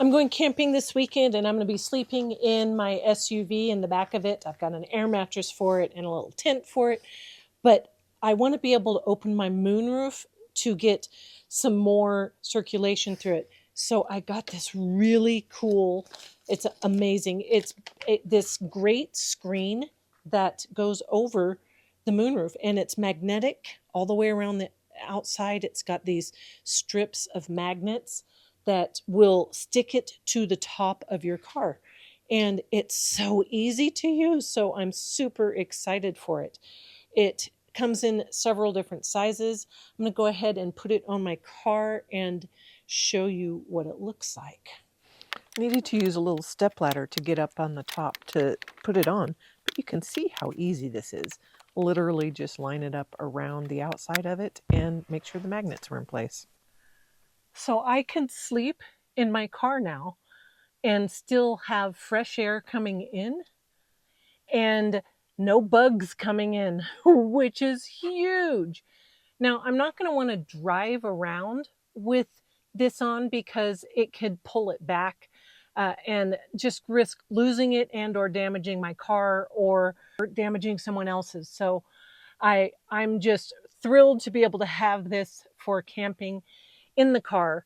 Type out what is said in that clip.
I'm going camping this weekend and I'm going to be sleeping in my SUV in the back of it. I've got an air mattress for it and a little tent for it. But I want to be able to open my moonroof to get some more circulation through it. So I got this really cool, it's amazing. It's this great screen that goes over the moonroof, and it's magnetic all the way around the outside. It's got these strips of magnets that will stick it to the top of your car. And it's so easy to use. So I'm super excited for it. It comes in several different sizes. I'm going to go ahead and put it on my car and show you what it looks like. Needed to use a little stepladder to get up on the top to put it on, but you can see how easy this is. Literally just line it up around the outside of it and make sure the magnets are in place. So I can sleep in my car now and still have fresh air coming in and no bugs coming in, which is huge. Now, I'm not going to want to drive around with this on because it could pull it back and just risk losing it and or damaging my car or damaging someone else's. So I'm just thrilled to be able to have this for camping in the car.